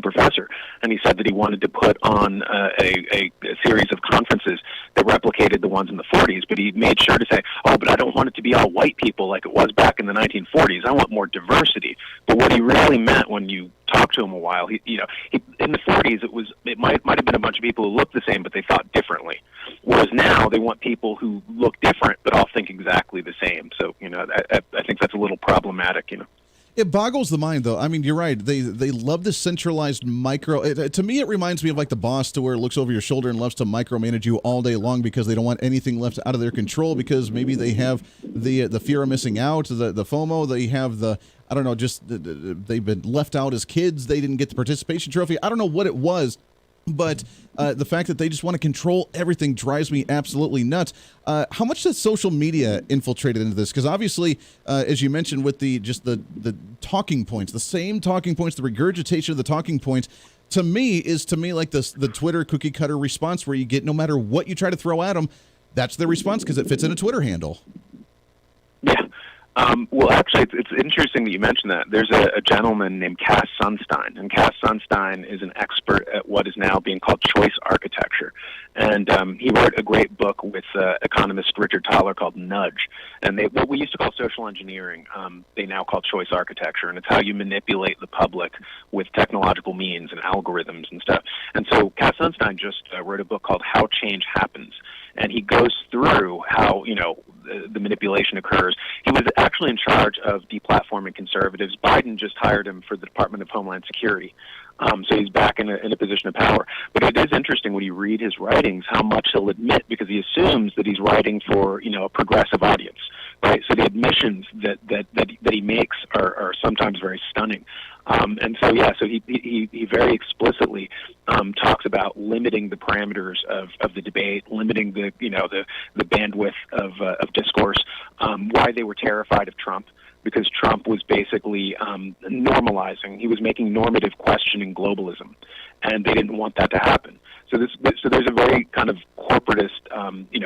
professor, and he said that he wanted to put on a series of conferences that replicated the ones in the 40s, but he made sure to say, oh, but I don't want it to be all white people like it was back in the 1940s. I want more diversity. But what he really meant, when you talk to him a while, he in the 40s, it might have been a bunch of people who looked the same, but they thought differently. Whereas now they want people who look different, but all think exactly the same. So, I think that's a little problematic, It boggles the mind, though. I mean, you're right. They love this centralized micro. To me, it reminds me of like the boss, to where it looks over your shoulder and loves to micromanage you all day long, because they don't want anything left out of their control, because maybe they have the fear of missing out, the FOMO. They have they've been left out as kids. They didn't get the participation trophy. I don't know what it was, But the fact that they just want to control everything drives me absolutely nuts. How much has social media infiltrated into this? Because obviously, as you mentioned, with the talking points, the same talking points, the regurgitation of the talking points, to me like the Twitter cookie cutter response, where you get no matter what you try to throw at them, that's their response because it fits in a Twitter handle. Yeah. Well, actually, it's interesting that you mentioned that. There's a gentleman named Cass Sunstein, and Cass Sunstein is an expert at what is now being called choice architecture. And he wrote a great book with economist Richard Thaler called Nudge. And what we used to call social engineering, they now call choice architecture. And it's how you manipulate the public with technological means and algorithms and stuff. And so Cass Sunstein just wrote a book called How Change Happens. And he goes through how, the manipulation occurs. He was actually in charge of deplatforming conservatives. Biden just hired him for the Department of Homeland Security. So he's back in a position of power. But it is interesting when you read his writings how much he'll admit, because he assumes that he's writing for, a progressive audience, right? So the admissions that he makes are sometimes very stunning. And so, so he very explicitly talks about limiting the parameters of the debate, limiting the bandwidth of discourse, why they were terrified of Trump, because Trump was basically normalizing. He was making normative questioning globalism, and they didn't want that to happen. So there's a very kind of corporatist,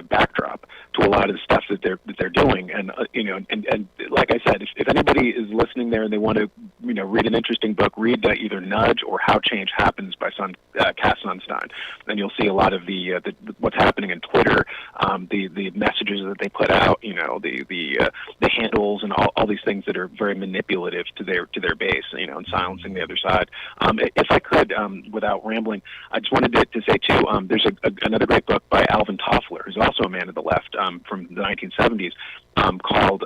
backdrop to a lot of the stuff that they're doing. And and like I said, if anybody is listening there and they want to, read an interesting book, read either Nudge or How Change Happens by Cass Sunstein. And you'll see a lot of the what's happening in Twitter, the messages that they put out, the handles and all these things that are very manipulative to their base, and silencing the other side. If I could, without rambling, I just wanted to say too, there's another great book by Alvin Toffler, who's also a man of the left, from the 1970s, called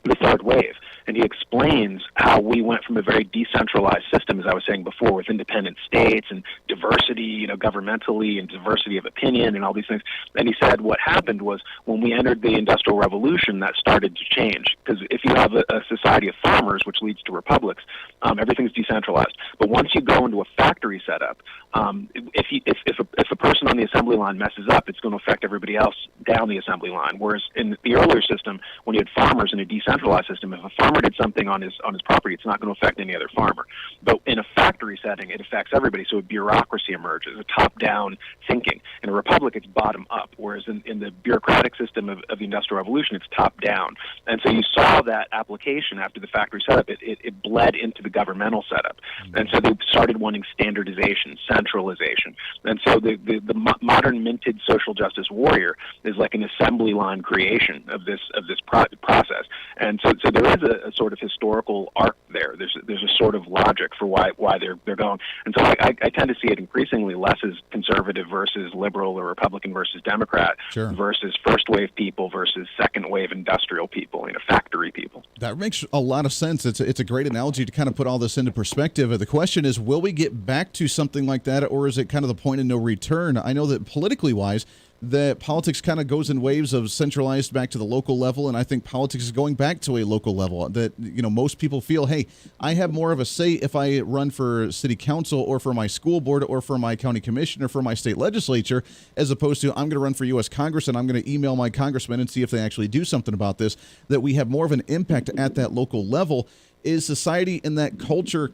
The Third Wave. And he explains how we went from a very decentralized system, as I was saying before, with independent states and diversity, governmentally, and diversity of opinion and all these things. And he said what happened was when we entered the Industrial Revolution, that started to change. Because if you have a society of farmers, which leads to republics, everything's decentralized. But once you go into a factory setup, if a person on the assembly line messes up, it's going to affect everybody else down the assembly line. Whereas in the earlier system, when you had farmers in a decentralized system, if a farmer did something on his property, it's not going to affect any other farmer. But in a factory setting, it affects everybody. So a bureaucracy emerges, a top-down thinking. In a republic, it's bottom-up. Whereas in the bureaucratic system of the Industrial Revolution, it's top-down. And so you saw that application after the factory setup. It bled into the governmental setup. And so they started wanting standardization, centralization. And so the modern minted social justice warrior is like an assembly line creation of this process. And so there is a sort of historical arc there. There's a sort of logic for why they're going. And so I tend to see it increasingly less as conservative versus liberal or Republican versus Democrat, sure, versus first wave people versus second wave industrial people, factory people. That makes a lot of sense. It's a great analogy to kind of put all this into perspective. The question is, will we get back to something like that, or is it kind of the point of no return? I know that politically wise, that politics kind of goes in waves of centralized back to the local level, and I think politics is going back to a local level. That most people feel, hey, I have more of a say if I run for city council or for my school board or for my county commission or for my state legislature, as opposed to I'm going to run for U.S. Congress and I'm going to email my congressman and see if they actually do something about this. That we have more of an impact at that local level. Is society and that culture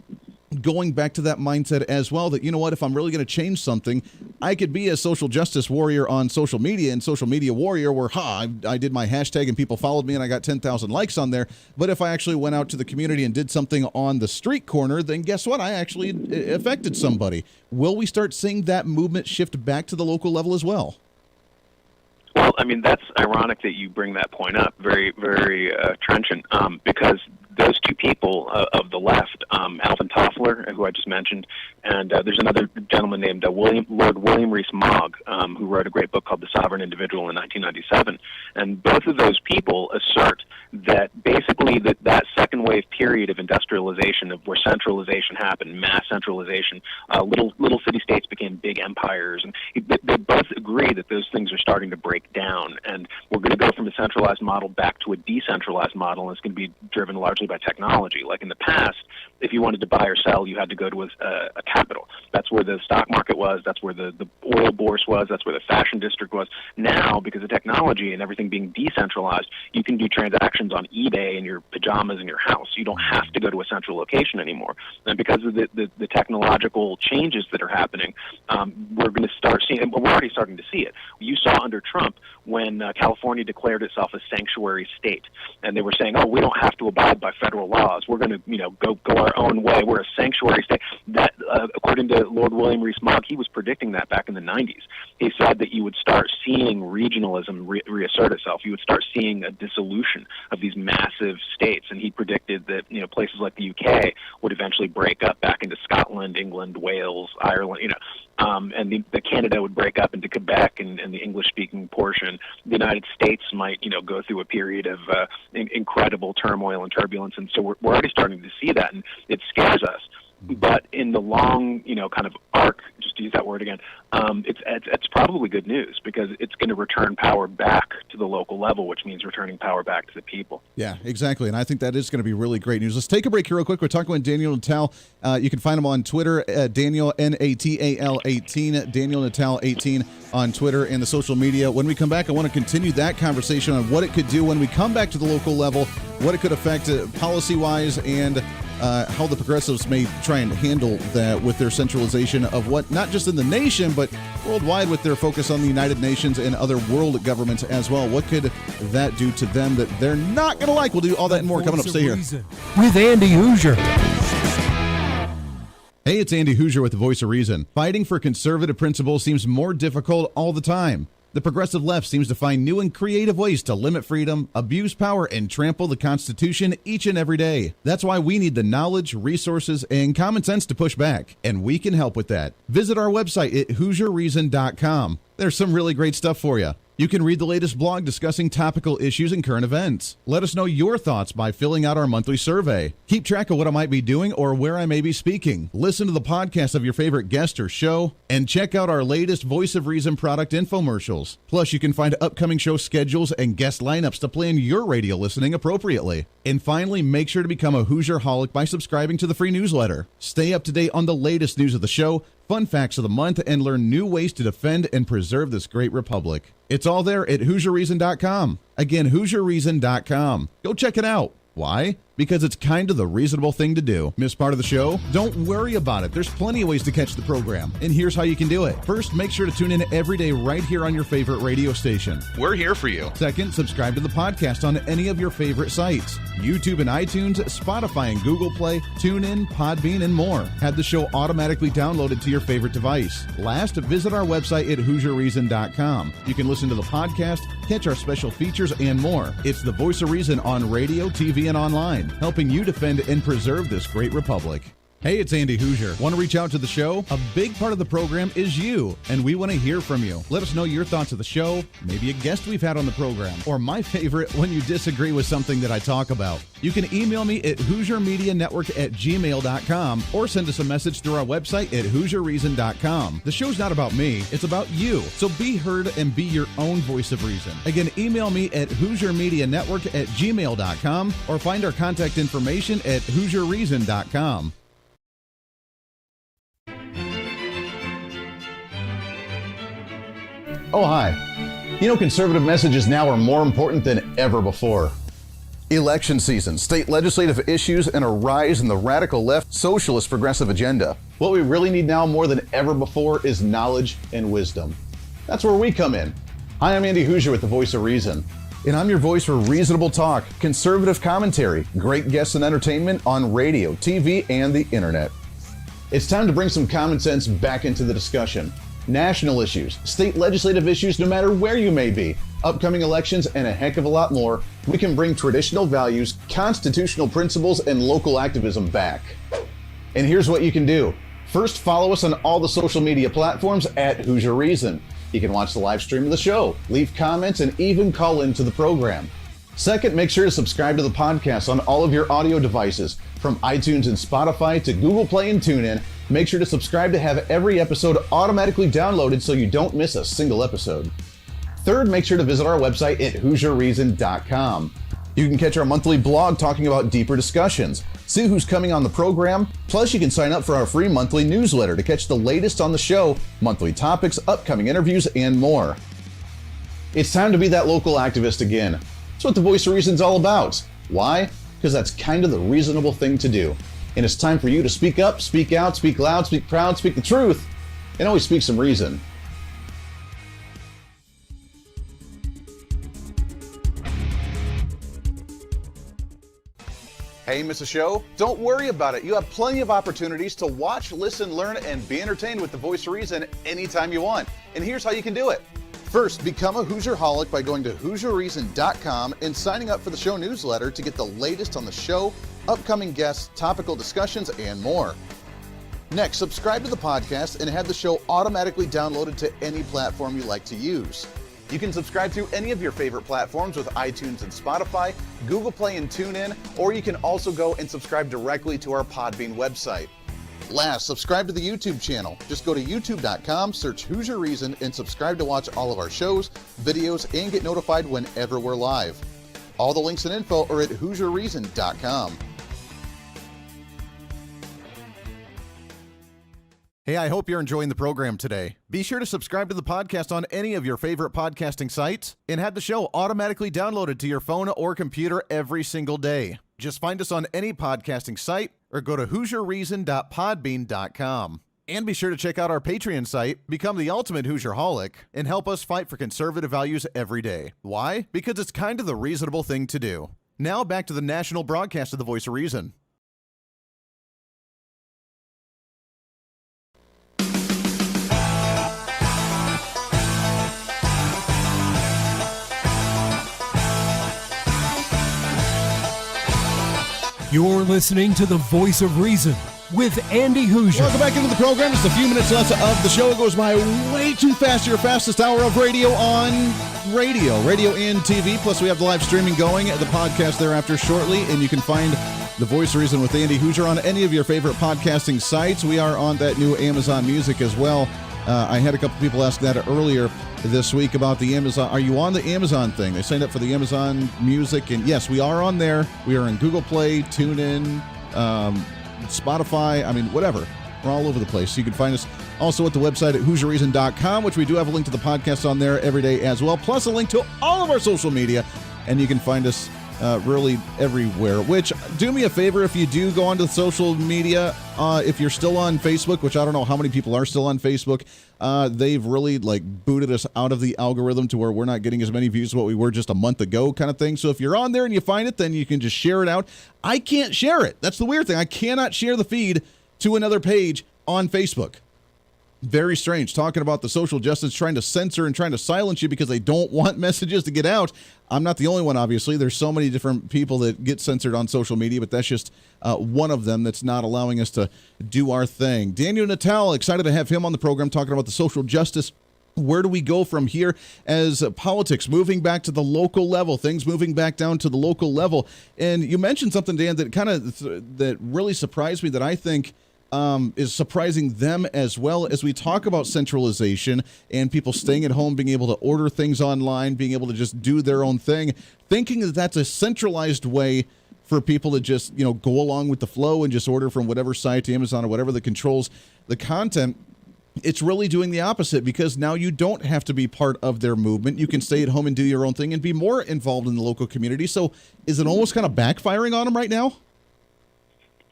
going back to that mindset as well, that, if I'm really going to change something, I could be a social justice warrior on social media and social media warrior where, I did my hashtag and people followed me and I got 10,000 likes on there. But if I actually went out to the community and did something on the street corner, then guess what? I actually affected somebody. Will we start seeing that movement shift back to the local level as well? Well, that's ironic that you bring that point up. Very, very trenchant, because those two people of the left, Alvin Toffler, who I just mentioned, and there's another gentleman named Lord William Rees-Mogg, who wrote a great book called The Sovereign Individual in 1997. And both of those people assert that basically that second wave period of industrialization, of where centralization happened, mass centralization, little city-states became big empires, and they both agree that those things are starting to break down, and we're going to go from a centralized model back to a decentralized model, and it's going to be driven largely by technology. Like in the past, if you wanted to buy or sell, you had to go to a capital. That's where the stock market was. That's where the oil bourse was. That's where the fashion district was. Now, because of technology and everything being decentralized, you can do transactions on eBay in your pajamas in your house. You don't have to go to a central location anymore. And because of the technological changes that are happening, we're going to start seeing, and we're already starting to see it. You saw under Trump when California declared itself a sanctuary state, and they were saying, "Oh, we don't have to abide by federal laws. We're going to, go our own way. We're a sanctuary state." That, according to Lord William Rees-Mogg, he was predicting that back in the 90s. He said that you would start seeing regionalism reassert itself. You would start seeing a dissolution of these massive states, and he predicted that places like the UK would eventually break up back into Scotland, England, Wales, Ireland, and the Canada would break up into Quebec and the English-speaking portion. The United States might, go through a period of incredible turmoil and turbulence, and so we're already starting to see that, and it scares us. But in the long, kind of arc, just to use that word again, it's probably good news because it's going to return power back to the local level, which means returning power back to the people. Yeah, exactly. And I think that is going to be really great news. Let's take a break here real quick. We're talking with Daniel Natal. You can find him on Twitter, Daniel, Natal 18, Daniel Natal 18 on Twitter and the social media. When we come back, I want to continue that conversation on what it could do when we come back to the local level, what it could affect policy-wise, and how the progressives may try and handle that with their centralization of what, not just in the nation, but worldwide with their focus on the United Nations and other world governments as well. What could that do to them that they're not going to like? We'll do all that and more coming up. Stay here. With Andy Hooser. Hey, it's Andy Hooser with the Voice of Reason. Fighting for conservative principles seems more difficult all the time. The progressive left seems to find new and creative ways to limit freedom, abuse power, and trample the Constitution each and every day. That's why we need the knowledge, resources, and common sense to push back, and we can help with that. Visit our website at HooserReason.com. There's some really great stuff for you. You can read the latest blog discussing topical issues and current events. Let us know your thoughts by filling out our monthly survey. Keep track of what I might be doing or where I may be speaking. Listen to the podcast of your favorite guest or show, and check out our latest Voice of Reason product infomercials. Plus, you can find upcoming show schedules and guest lineups to plan your radio listening appropriately. And finally, make sure to become a Hoosier-holic by subscribing to the free newsletter. Stay up to date on the latest news of the show, fun facts of the month, and learn new ways to defend and preserve this great republic. It's all there at HooserReason.com. Again, HooserReason.com. Go check it out. Why? Because it's kind of the reasonable thing to do. Miss part of the show? Don't worry about it. There's plenty of ways to catch the program, and here's how you can do it. First, make sure to tune in every day right here on your favorite radio station. We're here for you. Second, subscribe to the podcast on any of your favorite sites. YouTube and iTunes, Spotify and Google Play, TuneIn, Podbean, and more. Have the show automatically downloaded to your favorite device. Last, visit our website at HooserReason.com. You can listen to the podcast, catch our special features, and more. It's the Voice of Reason on radio, TV, and online, helping you defend and preserve this great republic. Hey, it's Andy Hooser. Want to reach out to the show? A big part of the program is you, and we want to hear from you. Let us know your thoughts of the show, maybe a guest we've had on the program, or my favorite, when you disagree with something that I talk about. You can email me at HooserMediaNetwork@gmail.com or send us a message through our website at HooserReason.com. The show's not about me, it's about you. So be heard and be your own voice of reason. Again, email me at HooserMediaNetwork@gmail.com or find our contact information at HooserReason.com. Oh, hi. Conservative messages now are more important than ever before. Election season, state legislative issues, and a rise in the radical left socialist progressive agenda. What we really need now more than ever before is knowledge and wisdom. That's where we come in. Hi, I'm Andy Hooser with the Voice of Reason. And I'm your voice for reasonable talk, conservative commentary, great guests and entertainment on radio, TV, and the internet. It's time to bring some common sense back into the discussion. National issues, state legislative issues, no matter where you may be, upcoming elections, and a heck of a lot more, we can bring traditional values, constitutional principles, and local activism back. And here's what you can do. First, follow us on all the social media platforms at Hoosier Reason. You can watch the live stream of the show, leave comments, and even call into the program. Second, make sure to subscribe to the podcast on all of your audio devices, from iTunes and Spotify to Google Play and TuneIn. Make sure to subscribe to have every episode automatically downloaded so you don't miss a single episode. Third, make sure to visit our website at HooserReason.com. You can catch our monthly blog talking about deeper discussions, see who's coming on the program, plus you can sign up for our free monthly newsletter to catch the latest on the show, monthly topics, upcoming interviews, and more. It's time to be that local activist again. That's what the Voice of Reason's all about. Why? Because that's kind of the reasonable thing to do. And it's time for you to speak up, speak out, speak loud, speak proud, speak the truth, and always speak some reason. Hey, miss a show? Don't worry about it. You have plenty of opportunities to watch, listen, learn, and be entertained with the Voice of Reason anytime you want. And here's how you can do it. First, become a Hooserholic by going to HooserReason.com and signing up for the show newsletter to get the latest on the show, upcoming guests, topical discussions, and more. Next, subscribe to the podcast and have the show automatically downloaded to any platform you like to use. You can subscribe through any of your favorite platforms with iTunes and Spotify, Google Play and TuneIn, or you can also go and subscribe directly to our Podbean website. Last, subscribe to the YouTube channel. Just go to youtube.com, search Hooser Reason, and subscribe to watch all of our shows, videos, and get notified whenever we're live. All the links and info are at HooserReason.com. Hey, I hope you're enjoying the program today. Be sure to subscribe to the podcast on any of your favorite podcasting sites and have the show automatically downloaded to your phone or computer every single day. Just find us on any podcasting site or go to HooserReason.podbean.com. And be sure to check out our Patreon site, become the ultimate Hooserholic, and help us fight for conservative values every day. Why? Because it's kind of the reasonable thing to do. Now back to the national broadcast of the Voice of Reason. You're listening to the Voice of Reason with Andy Hooser. Welcome back into the program. Just a few minutes left of the show. It goes by way too fast. Your fastest hour of radio on radio and TV. Plus, we have the live streaming going, the podcast thereafter shortly, and you can find the Voice of Reason with Andy Hooser on any of your favorite podcasting sites. We are on that new Amazon Music as well. I had a couple people ask that earlier this week about the Amazon. Are you on the Amazon thing? They signed up for the Amazon Music, and yes, we are on there. We are in Google Play, TuneIn, Spotify, whatever. We're all over the place. You can find us also at the website at HooserReason.com, which we do have a link to the podcast on there every day as well, plus a link to all of our social media, and you can find us really everywhere. Which, do me a favor, if you do go onto social media, if you're still on Facebook, which I don't know how many people are still on Facebook, they've really booted us out of the algorithm to where we're not getting as many views as what we were just a month ago kind of thing. So if you're on there and you find it, then you can just share it out. I can't share it. That's the weird thing. I cannot share the feed to another page on Facebook. Very strange. Talking about the social justice, trying to censor and trying to silence you because they don't want messages to get out. I'm not the only one, obviously. There's so many different people that get censored on social media, but that's just one of them that's not allowing us to do our thing. Daniel NATAL, excited to have him on the program talking about the social justice. Where do we go from here as politics moving back to the local level, things moving back down to the local level? And you mentioned something, Dan, that that really surprised me, that I think is surprising them as well, as we talk about centralization and people staying at home, being able to order things online, being able to just do their own thing, thinking that that's a centralized way for people to just, go along with the flow and just order from whatever site, Amazon or whatever that controls the content. It's really doing the opposite, because now you don't have to be part of their movement. You can stay at home and do your own thing and be more involved in the local community. So is it almost kind of backfiring on them right now?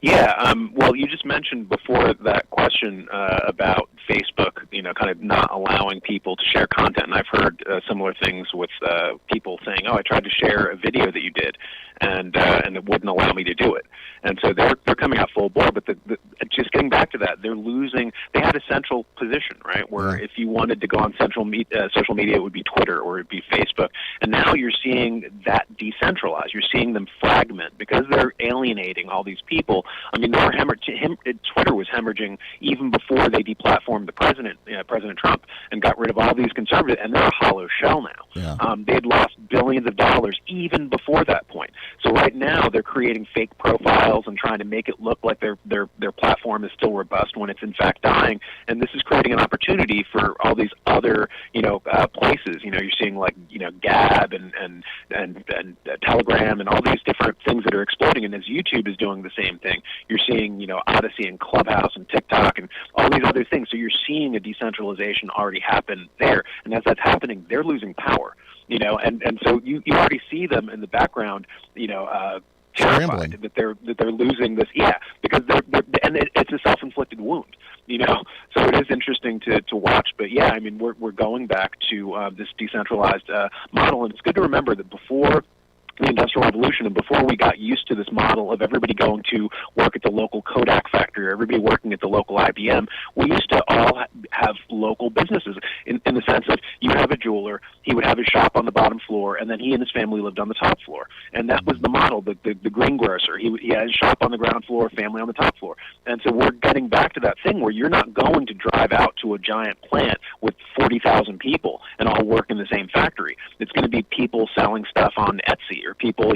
Yeah, well, you just mentioned before that question about Facebook, kind of not allowing people to share content, and I've heard similar things with people saying, "Oh, I tried to share a video that you did, and it wouldn't allow me to do it." And so they're coming out full bore. But just getting back to that, they're losing. They had a central position, right, where if you wanted to go on social media, it would be Twitter or it'd be Facebook. And now you're seeing that decentralized. You're seeing them fragment because they're alienating all these people. I mean, Twitter was hemorrhaging even before they deplatformed the president, President Trump, and got rid of all these conservatives, and they're a hollow shell now. Yeah. They had lost billions of dollars even before that point. So right now, now they're creating fake profiles and trying to make it look like their platform is still robust when it's in fact dying. And this is creating an opportunity for all these other, places. You're seeing like, Gab and Telegram and all these different things that are exploding. And as YouTube is doing the same thing, you're seeing, Odyssey and Clubhouse and TikTok and all these other things. So you're seeing a decentralization already happen there. And as that's happening, they're losing power. And so you already see them in the background, terrified that they're losing this, because it's a self-inflicted wound, So it is interesting to watch, but we're going back to this decentralized model, and it's good to remember that before the Industrial Revolution and before we got used to this model of everybody going to work at the local Kodak factory or everybody working at the local IBM, we used to all have local businesses in the sense of you have a jeweler, he would have his shop on the bottom floor, and then he and his family lived on the top floor. And that was the model, the greengrocer. He had his shop on the ground floor, family on the top floor. And so we're getting back to that thing where you're not going to drive out to a giant plant with 40,000 people and all work in the same factory. It's going to be people selling stuff on Etsy, or people,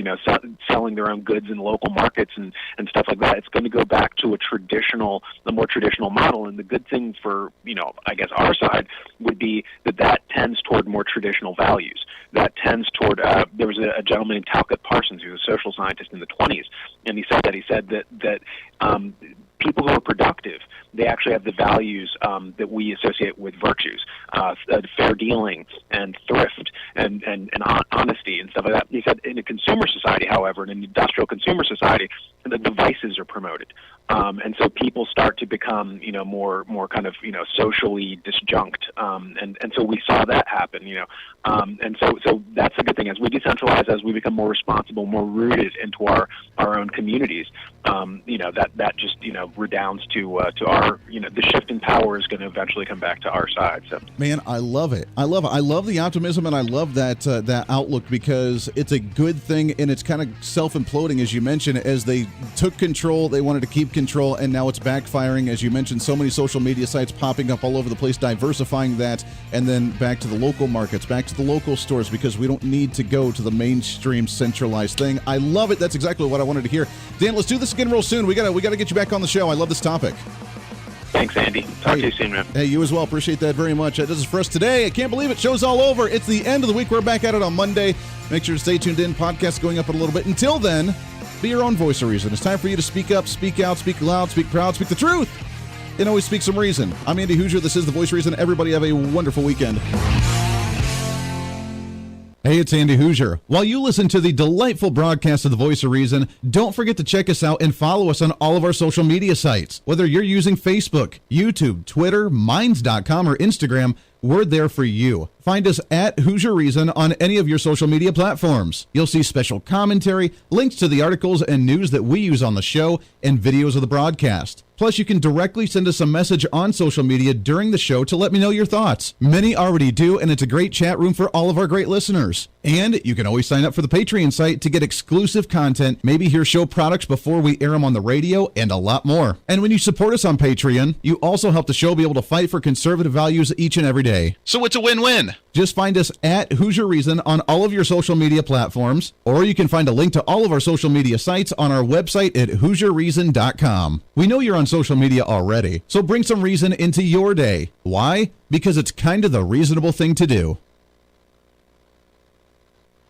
selling their own goods in local markets and stuff like that. It's going to go back to a more traditional model. And the good thing for, I guess our side would be that tends toward more traditional values. That tends toward, there was a gentleman named Talcott Parsons, who was a social scientist in the 1920s, and he said that people who are productive, they actually have the values that we associate with virtues, fair dealing and thrift and honesty and stuff like that. He said in a consumer society, however, in an industrial consumer society, the devices are promoted. And so people start to become, more kind of, socially disjunct. And so we saw that happen, and so that's a good thing. As we decentralize, as we become more responsible, more rooted into our own communities, that just, redounds to our, the shift in power is going to eventually come back to our side. So, man, I love it. I love the optimism, and I love that outlook, because it's a good thing, and it's kind of self-imploding, as you mentioned. As they took control, they wanted to keep control, and now it's backfiring. As you mentioned, so many social media sites popping up all over the place, diversifying that, and then back to the local markets, back to the local stores, because we don't need to go to the mainstream centralized thing. I love it. That's exactly what I wanted to hear. Dan, let's do this again real soon. We gotta get you back on the show. I love this topic. Thanks, Andy. Talk to you soon, man. Hey, you as well. Appreciate that very much. That does it for us today. I can't believe it. Show's all over. It's the end of the week. We're back at it on Monday. Make sure to stay tuned in. Podcast going up in a little bit. Until then, be your own voice of reason. It's time for you to speak up, speak out, speak loud, speak proud, speak the truth, and always speak some reason. I'm Andy Hooser. This is The Voice of Reason. Everybody have a wonderful weekend. Hey, it's Andy Hooser. While you listen to the delightful broadcast of The Voice of Reason, don't forget to check us out and follow us on all of our social media sites. Whether you're using Facebook, YouTube, Twitter, Minds.com, or Instagram, we're there for you. Find us at Hooser Reason on any of your social media platforms. You'll see special commentary, links to the articles and news that we use on the show, and videos of the broadcast. Plus, you can directly send us a message on social media during the show to let me know your thoughts. Many already do, and it's a great chat room for all of our great listeners. And you can always sign up for the Patreon site to get exclusive content, maybe hear show products before we air them on the radio, and a lot more. And when you support us on Patreon, you also help the show be able to fight for conservative values each and every day. So it's a win-win. Just find us at Hooser Reason on all of your social media platforms, or you can find a link to all of our social media sites on our website at HooserReason.com. We know you're on social media already, so bring some reason into your day. Why? Because it's kind of the reasonable thing to do.